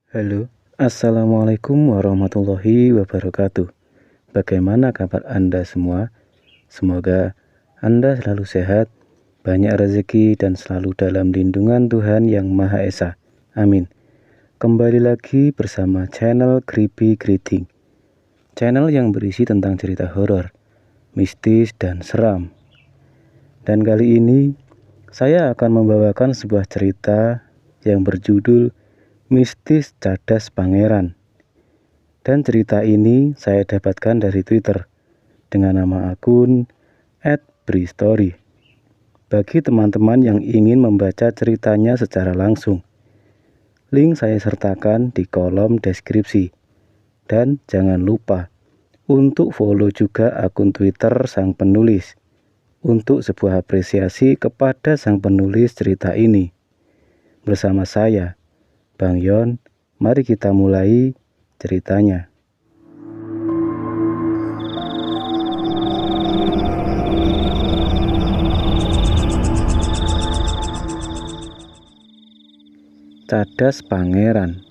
Halo, Assalamualaikum warahmatullahi wabarakatuh. Bagaimana kabar Anda semua? Semoga Anda selalu sehat, banyak rezeki, dan selalu dalam lindungan Tuhan Yang Maha Esa. Amin. Kembali lagi bersama channel Creepy Greeting, channel yang berisi tentang cerita horor, mistis, dan seram. Dan kali ini saya akan membawakan sebuah cerita yang berjudul Mistis Cadas Pangeran. Dan cerita ini saya dapatkan dari Twitter dengan nama akun @bristory. Bagi teman-teman yang ingin membaca ceritanya secara langsung, link saya sertakan di kolom deskripsi. Dan jangan lupa untuk follow juga akun Twitter sang penulis untuk sebuah apresiasi kepada sang penulis cerita ini. Bersama saya, Bang Yon, mari kita mulai ceritanya. Cadas Pangeran,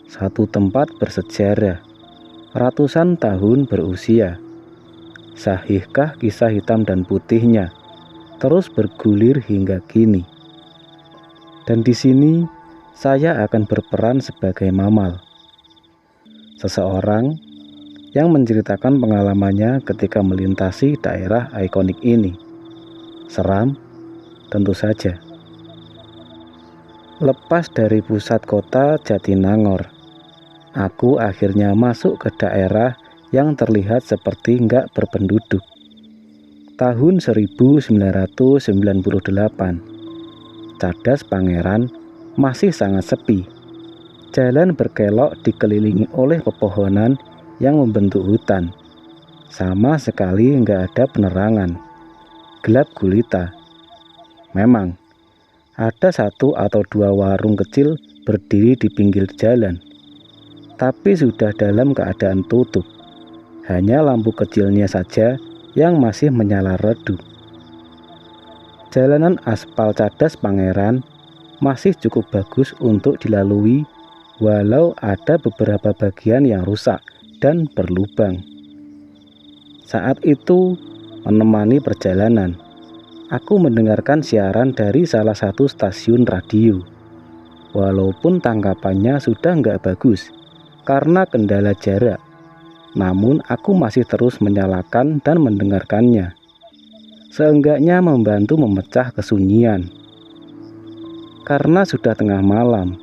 satu tempat bersejarah, ratusan tahun berusia. Sahihkah kisah hitam dan putihnya terus bergulir hingga kini? Dan di sini saya akan berperan sebagai Mamal, seseorang yang menceritakan pengalamannya ketika melintasi daerah ikonik ini. Seram, tentu saja. Lepas dari pusat kota Jatinangor, aku akhirnya masuk ke daerah yang terlihat seperti nggak berpenduduk. Tahun 1998, Cadas Pangeran masih sangat sepi. Jalan berkelok dikelilingi oleh pepohonan yang membentuk hutan. Sama sekali nggak ada penerangan. Gelap gulita. Memang ada satu atau dua warung kecil berdiri di pinggir jalan, tapi sudah dalam keadaan tutup. Hanya lampu kecilnya saja yang masih menyala redup. Jalanan aspal Cadas Pangeran masih cukup bagus untuk dilalui, walau ada beberapa bagian yang rusak dan berlubang. Saat itu, menemani perjalanan, aku mendengarkan siaran dari salah satu stasiun radio. Walaupun tangkapannya sudah nggak bagus karena kendala jarak, namun aku masih terus menyalakan dan mendengarkannya. Seenggaknya membantu memecah kesunyian. Karena sudah tengah malam,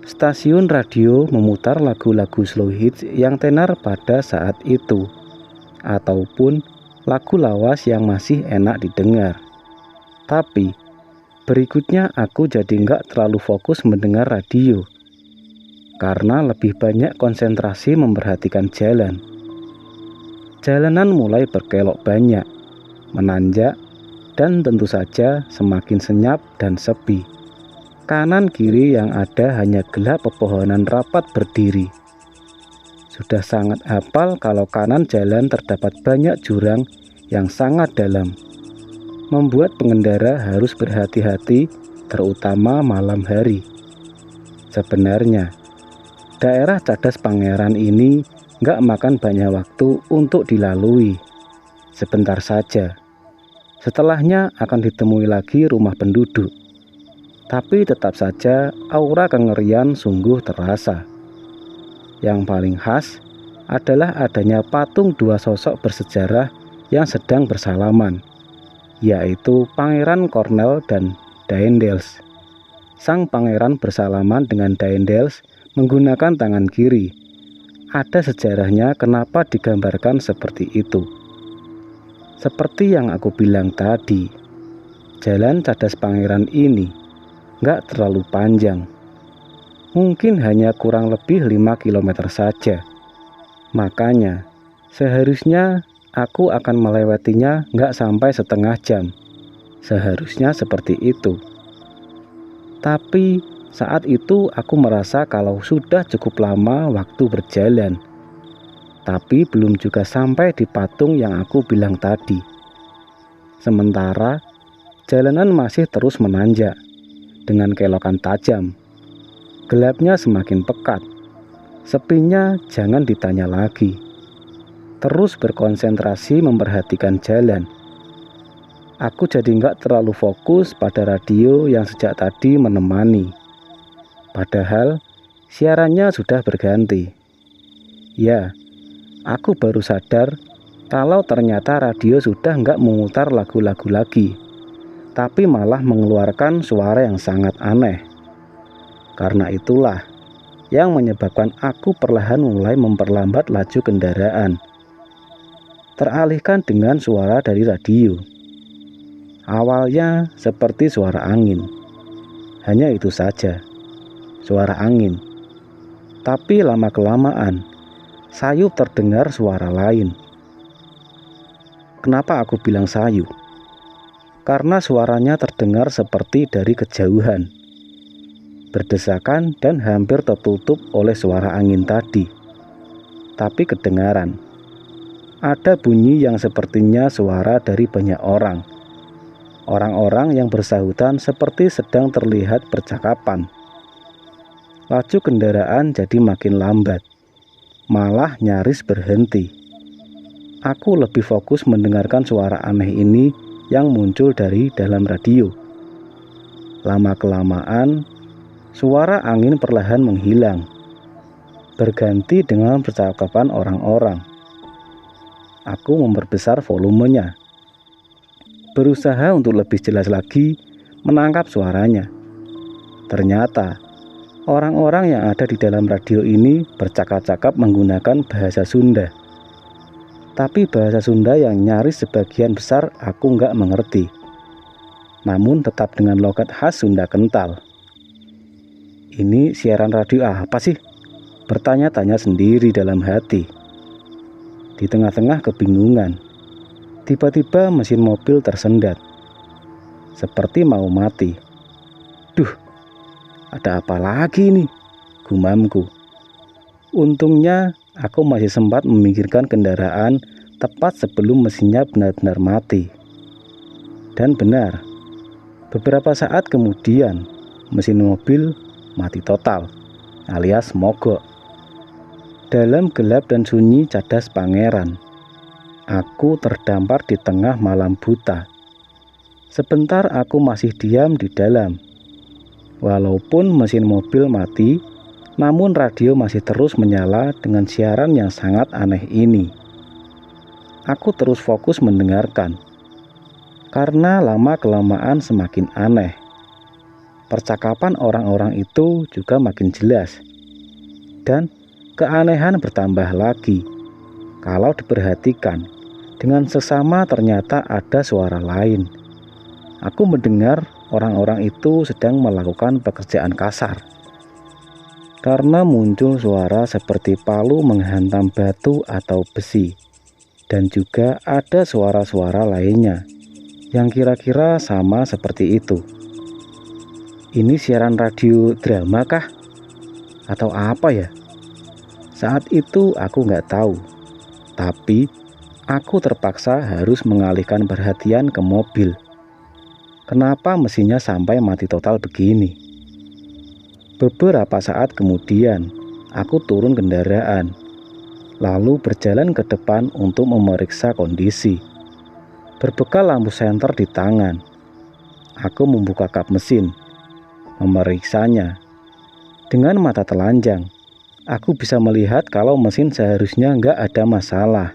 stasiun radio memutar lagu-lagu slow hits yang tenar pada saat itu, ataupun lagu lawas yang masih enak didengar. Tapi berikutnya aku jadi nggak terlalu fokus mendengar radio, karena lebih banyak konsentrasi memperhatikan jalan. Jalanan mulai berkelok banyak, menanjak, dan tentu saja semakin senyap dan sepi. Kanan kiri yang ada hanya gelap pepohonan rapat berdiri. Sudah sangat hafal kalau kanan jalan terdapat banyak jurang yang sangat dalam, membuat pengendara harus berhati-hati, terutama malam hari. Sebenarnya, daerah Cadas Pangeran ini nggak makan banyak waktu untuk dilalui. Sebentar saja. Setelahnya akan ditemui lagi rumah penduduk. Tapi tetap saja aura kengerian sungguh terasa. Yang paling khas adalah adanya patung dua sosok bersejarah yang sedang bersalaman, yaitu Pangeran Cornel dan Daendels. Sang pangeran bersalaman dengan Daendels menggunakan tangan kiri. Ada sejarahnya kenapa digambarkan seperti itu. Seperti yang aku bilang tadi, jalan Cadas Pangeran ini nggak terlalu panjang. Mungkin hanya kurang lebih 5 km saja. Makanya, seharusnya aku akan melewatinya nggak sampai setengah jam. Seharusnya seperti itu. Tapi saat itu aku merasa kalau sudah cukup lama waktu berjalan. Tapi belum juga sampai di patung yang aku bilang tadi. Sementara jalanan masih terus menanjak dengan kelokan tajam. Gelapnya semakin pekat. Sepinya jangan ditanya lagi. Terus berkonsentrasi memperhatikan jalan. Aku jadi nggak terlalu fokus pada radio yang sejak tadi menemani. Padahal siarannya sudah berganti. Ya, aku baru sadar kalau ternyata radio sudah nggak memutar lagu-lagu lagi, tapi malah mengeluarkan suara yang sangat aneh. Karena itulah yang menyebabkan aku perlahan mulai memperlambat laju kendaraan, teralihkan dengan suara dari radio. Awalnya seperti suara angin, hanya itu saja, suara angin. Tapi lama-kelamaan, sayu terdengar suara lain. Kenapa aku bilang sayu? Karena suaranya terdengar seperti dari kejauhan, berdesakan dan hampir tertutup oleh suara angin tadi. Tapi kedengaran. Ada bunyi yang sepertinya suara dari banyak orang. Orang-orang yang bersahutan seperti sedang terlihat percakapan. Laju kendaraan jadi makin lambat, malah nyaris berhenti. Aku lebih fokus mendengarkan suara aneh ini yang muncul dari dalam radio. Lama-kelamaan, suara angin perlahan menghilang, berganti dengan percakapan orang-orang. Aku memperbesar volumenya, berusaha untuk lebih jelas lagi menangkap suaranya. Ternyata orang-orang yang ada di dalam radio ini bercakap-cakap menggunakan bahasa Sunda. Tapi bahasa Sunda yang nyaris sebagian besar aku nggak mengerti. Namun tetap dengan logat khas Sunda kental. Ini siaran radio apa sih? Bertanya-tanya sendiri dalam hati. Di tengah-tengah kebingungan, tiba-tiba mesin mobil tersendat, seperti mau mati. Duh, ada apa lagi nih? Gumamku. Untungnya aku masih sempat memikirkan kendaraan tepat sebelum mesinnya benar-benar mati. Dan benar, beberapa saat kemudian mesin mobil mati total, alias mogok. Dalam gelap dan sunyi cadas pangeran, aku terdampar di tengah malam buta. Sebentar aku masih diam di dalam. Walaupun mesin mobil mati, namun radio masih terus menyala dengan siaran yang sangat aneh ini. Aku terus fokus mendengarkan, karena lama-kelamaan semakin aneh. Percakapan orang-orang itu juga makin jelas, dan keanehan bertambah lagi. Kalau diperhatikan, dengan sesama ternyata ada suara lain. Aku mendengar orang-orang itu sedang melakukan pekerjaan kasar. Karena muncul suara seperti palu menghantam batu atau besi. Dan juga ada suara-suara lainnya yang kira-kira sama seperti itu. Ini siaran radio drama kah? Atau apa ya? Saat itu aku nggak tahu. Tapi aku terpaksa harus mengalihkan perhatian ke mobil. Kenapa mesinnya sampai mati total begini? Beberapa saat kemudian, aku turun kendaraan, lalu berjalan ke depan untuk memeriksa kondisi. Berbekal lampu senter di tangan, aku membuka kap mesin, memeriksanya. Dengan mata telanjang, aku bisa melihat kalau mesin seharusnya nggak ada masalah.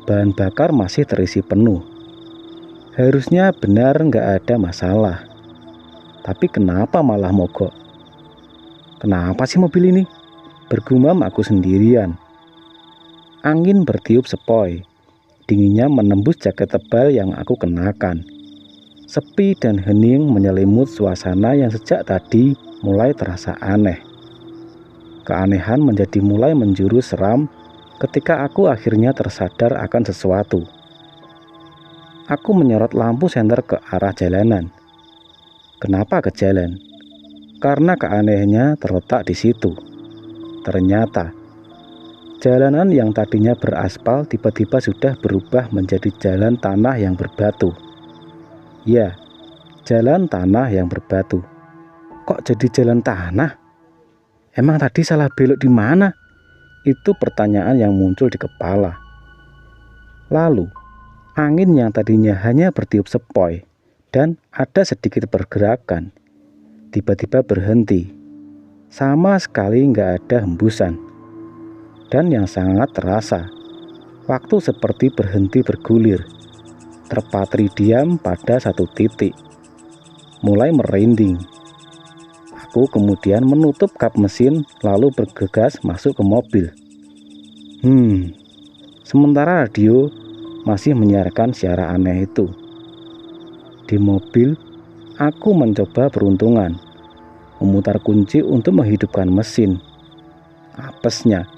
Bahan bakar masih terisi penuh. Harusnya benar nggak ada masalah. Tapi kenapa malah mogok? Kenapa sih mobil ini? Bergumam aku sendirian. Angin bertiup sepoi. Dinginnya menembus jaket tebal yang aku kenakan. Sepi dan hening menyelimut suasana yang sejak tadi mulai terasa aneh. Keanehan menjadi mulai menjurus seram ketika aku akhirnya tersadar akan sesuatu. Aku menyorot lampu senter ke arah jalanan. Kenapa ke jalan? Karena keanehannya terletak di situ. Ternyata, jalanan yang tadinya beraspal tiba-tiba sudah berubah menjadi jalan tanah yang berbatu. Ya, jalan tanah yang berbatu. Kok jadi jalan tanah? Emang tadi salah belok di mana? Itu pertanyaan yang muncul di kepala. Lalu, angin yang tadinya hanya bertiup sepoi dan ada sedikit pergerakan, tiba-tiba berhenti. Sama sekali nggak ada hembusan. Dan yang sangat terasa, waktu seperti berhenti bergulir, terpatri diam pada satu titik. Mulai merinding. Aku kemudian menutup kap mesin lalu bergegas masuk ke mobil. Sementara radio masih menyiarkan siaran aneh itu. Di mobil, aku mencoba peruntungan, memutar kunci untuk menghidupkan mesin. Apesnya,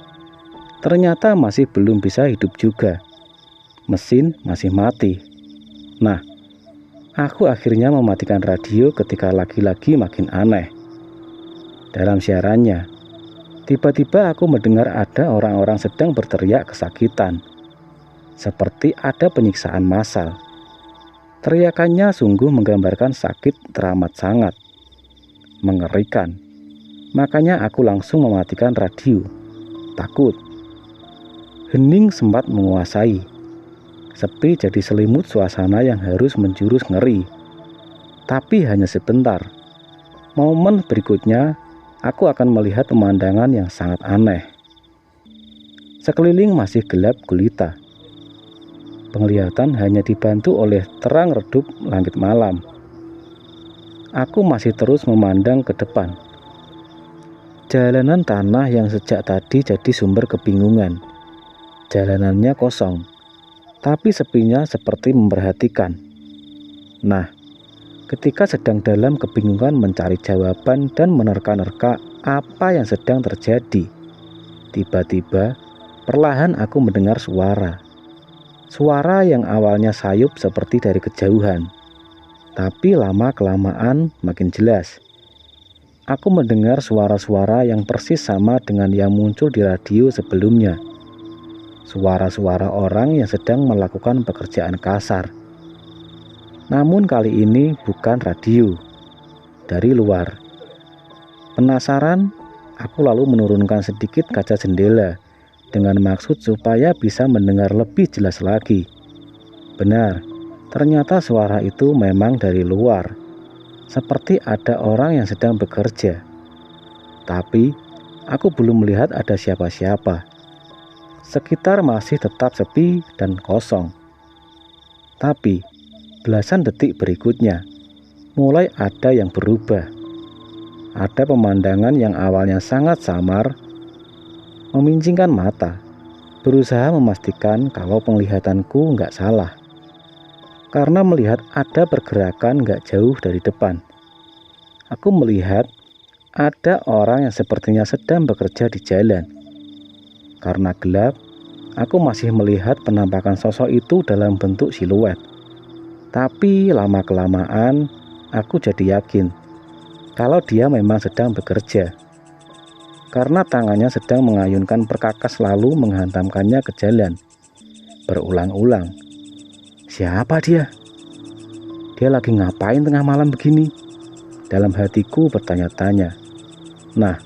ternyata masih belum bisa hidup juga. Mesin masih mati. Nah, aku akhirnya mematikan radio ketika lagi-lagi makin aneh. Dalam siarannya, tiba-tiba aku mendengar ada orang-orang sedang berteriak kesakitan, seperti ada penyiksaan massal. Teriakannya sungguh menggambarkan sakit teramat sangat, mengerikan. Makanya aku langsung mematikan radio, takut. Hening sempat menguasai. Sepi jadi selimut suasana yang harus menjurus ngeri. Tapi hanya sebentar. Momen berikutnya, aku akan melihat pemandangan yang sangat aneh. Sekeliling masih gelap gulita. Penglihatan hanya dibantu oleh terang redup langit malam. Aku masih terus memandang ke depan. Jalanan tanah yang sejak tadi jadi sumber kebingungan. Jalanannya kosong, tapi sepinya seperti memperhatikan. Nah, ketika sedang dalam kebingungan mencari jawaban dan menerka-nerka apa yang sedang terjadi, tiba-tiba perlahan aku mendengar suara. Suara yang awalnya sayup seperti dari kejauhan, tapi lama-kelamaan makin jelas. Aku mendengar suara-suara yang persis sama dengan yang muncul di radio sebelumnya. Suara-suara orang yang sedang melakukan pekerjaan kasar. Namun kali ini bukan radio, dari luar. Penasaran, aku lalu menurunkan sedikit kaca jendela dengan maksud supaya bisa mendengar lebih jelas lagi. Benar, ternyata suara itu memang dari luar, seperti ada orang yang sedang bekerja. Tapi, aku belum melihat ada siapa-siapa. Sekitar masih tetap sepi dan kosong. Tapi, belasan detik berikutnya, mulai ada yang berubah. Ada pemandangan yang awalnya sangat samar, memincingkan mata, berusaha memastikan kalau penglihatanku nggak salah. Karena melihat ada pergerakan nggak jauh dari depan. Aku melihat ada orang yang sepertinya sedang bekerja di jalan. Karena gelap, aku masih melihat penampakan sosok itu dalam bentuk siluet. Tapi lama-kelamaan, aku jadi yakin kalau dia memang sedang bekerja. Karena tangannya sedang mengayunkan perkakas lalu menghantamkannya ke jalan. Berulang-ulang. Siapa dia? Dia lagi ngapain tengah malam begini? Dalam hatiku bertanya-tanya. Nah,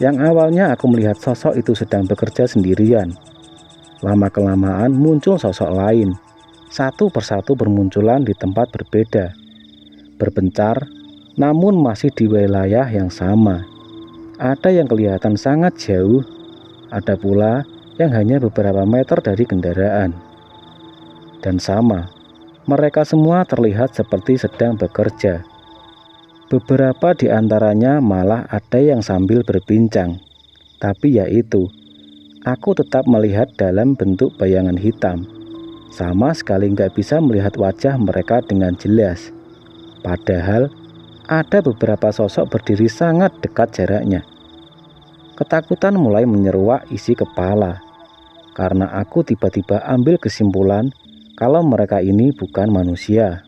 yang awalnya aku melihat sosok itu sedang bekerja sendirian. Lama-kelamaan muncul sosok lain. Satu persatu bermunculan di tempat berbeda. Berbencar, namun masih di wilayah yang sama. Ada yang kelihatan sangat jauh, ada pula yang hanya beberapa meter dari kendaraan. Dan sama, mereka semua terlihat seperti sedang bekerja. Beberapa di antaranya malah ada yang sambil berbincang. Tapi ya itu, aku tetap melihat dalam bentuk bayangan hitam. Sama sekali nggak bisa melihat wajah mereka dengan jelas. Padahal ada beberapa sosok berdiri sangat dekat jaraknya. Ketakutan mulai menyeruak isi kepala, karena aku tiba-tiba ambil kesimpulan kalau mereka ini bukan manusia.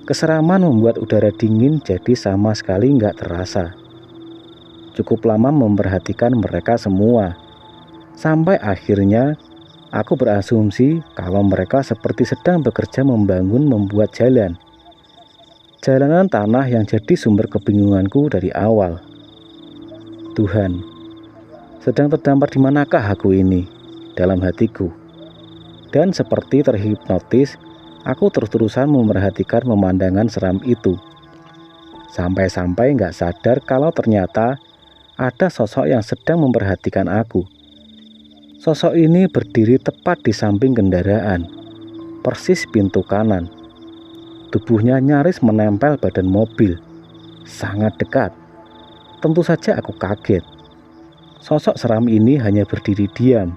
Keseraman membuat udara dingin jadi sama sekali nggak terasa. Cukup lama memperhatikan mereka semua, sampai akhirnya aku berasumsi kalau mereka seperti sedang bekerja membuat jalan. Jalanan tanah yang jadi sumber kebingunganku dari awal. Tuhan, sedang terdampar di manakah aku ini? Dalam hatiku. Dan seperti terhipnotis, aku terus-terusan memerhatikan pemandangan seram itu. Sampai-sampai nggak sadar kalau ternyata ada sosok yang sedang memperhatikan aku. Sosok ini berdiri tepat di samping kendaraan, persis pintu kanan. Tubuhnya nyaris menempel badan mobil, sangat dekat. Tentu saja aku kaget. Sosok seram ini hanya berdiri diam,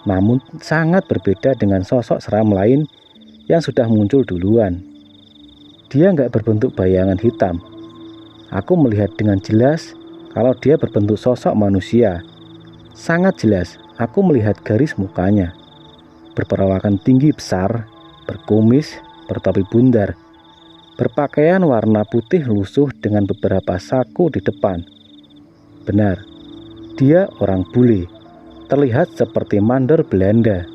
namun sangat berbeda dengan sosok seram lain yang sudah muncul duluan. Dia nggak berbentuk bayangan hitam. Aku melihat dengan jelas kalau dia berbentuk sosok manusia. Sangat jelas, aku melihat garis mukanya. Berperawakan tinggi besar, berkumis, bertopi bundar, berpakaian warna putih lusuh dengan beberapa saku di depan. Benar, dia orang bule, terlihat seperti mandor Belanda.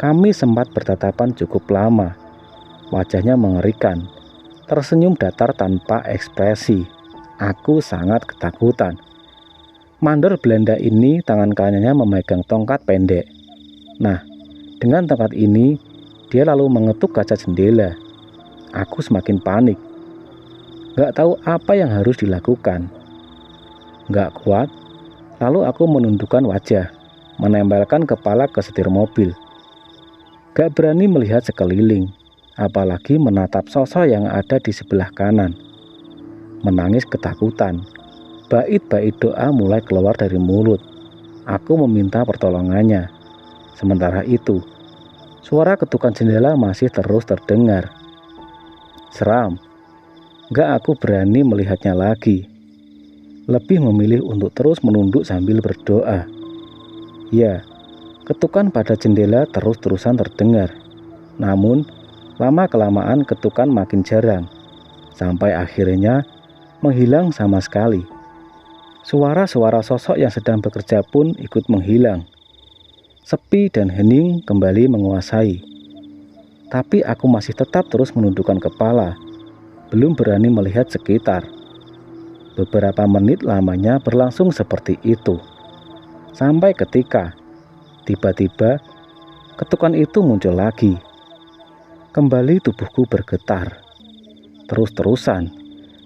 Kami sempat bertatapan cukup lama. Wajahnya mengerikan, tersenyum datar tanpa ekspresi. Aku sangat ketakutan. Mandor Belanda ini tangan kanannya memegang tongkat pendek. Nah, dengan tongkat ini, dia lalu mengetuk kaca jendela. Aku semakin panik. Gak tahu apa yang harus dilakukan. Gak kuat, lalu aku menundukkan wajah, menempelkan kepala ke setir mobil. Gak berani melihat sekeliling, apalagi menatap sosok yang ada di sebelah kanan. Menangis ketakutan. Bait-bait doa mulai keluar dari mulut. Aku meminta pertolongannya. Sementara itu, suara ketukan jendela masih terus terdengar. Seram. Gak aku berani melihatnya lagi. Lebih memilih untuk terus menunduk sambil berdoa. Ya, ketukan pada jendela terus-terusan terdengar. Namun, lama-kelamaan ketukan makin jarang. Sampai akhirnya menghilang sama sekali. Suara-suara sosok yang sedang bekerja pun ikut menghilang. Sepi dan hening kembali menguasai. Tapi aku masih tetap terus menundukkan kepala, belum berani melihat sekitar. Beberapa menit lamanya berlangsung seperti itu. Sampai ketika tiba-tiba ketukan itu muncul lagi. Kembali tubuhku bergetar. Terus-terusan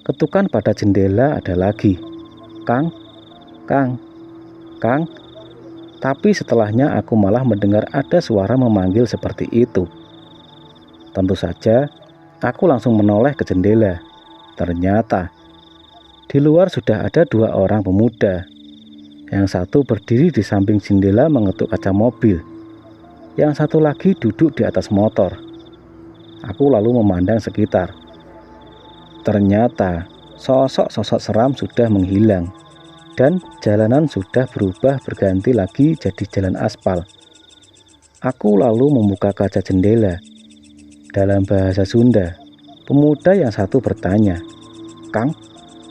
ketukan pada jendela ada lagi. Kang, Kang, Kang. Tapi setelahnya aku malah mendengar ada suara memanggil seperti itu. Tentu saja, aku langsung menoleh ke jendela. Ternyata, di luar sudah ada dua orang pemuda. Yang satu berdiri di samping jendela mengetuk kaca mobil. Yang satu lagi duduk di atas motor. Aku lalu memandang sekitar. Ternyata, sosok-sosok seram sudah menghilang. Dan jalanan sudah berubah berganti lagi jadi jalan aspal. Aku lalu membuka kaca jendela. Dalam bahasa Sunda, pemuda yang satu bertanya, "Kang,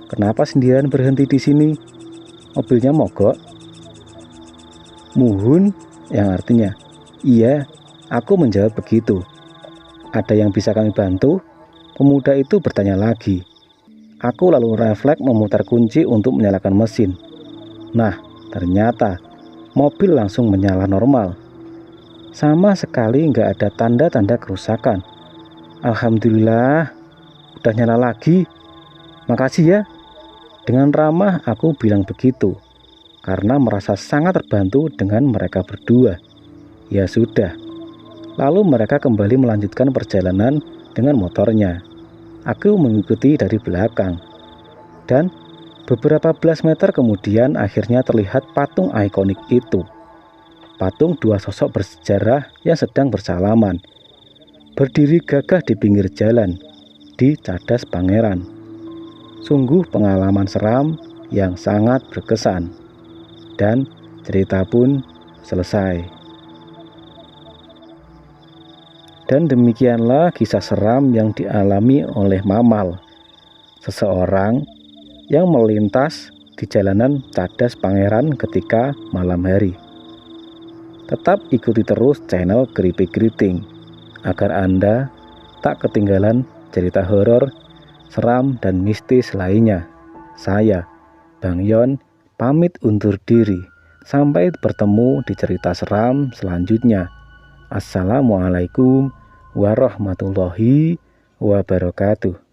kenapa sendirian berhenti di sini? Mobilnya mogok?" Muhun, yang artinya, "Iya," aku menjawab begitu. "Ada yang bisa kami bantu?" Pemuda itu bertanya lagi. Aku lalu refleks memutar kunci untuk menyalakan mesin. Nah, ternyata mobil langsung menyala normal. Sama sekali nggak ada tanda-tanda kerusakan. Alhamdulillah, udah nyala lagi. Makasih ya. Dengan ramah aku bilang begitu, karena merasa sangat terbantu dengan mereka berdua. Ya sudah. Lalu mereka kembali melanjutkan perjalanan dengan motornya. Aku mengikuti dari belakang. Dan beberapa belas meter kemudian akhirnya terlihat patung ikonik itu. Patung dua sosok bersejarah yang sedang bersalaman. Berdiri gagah di pinggir jalan, di Cadas Pangeran. Sungguh pengalaman seram yang sangat berkesan. Dan cerita pun selesai. Dan demikianlah kisah seram yang dialami oleh Mamal, seseorang yang melintas di jalanan Cadas Pangeran ketika malam hari. Tetap ikuti terus channel Keripik Keriting agar Anda tak ketinggalan cerita horor, seram, dan mistis lainnya. Saya, Bang Yon, pamit undur diri. Sampai bertemu di cerita seram selanjutnya. Assalamualaikum warahmatullahi wabarakatuh.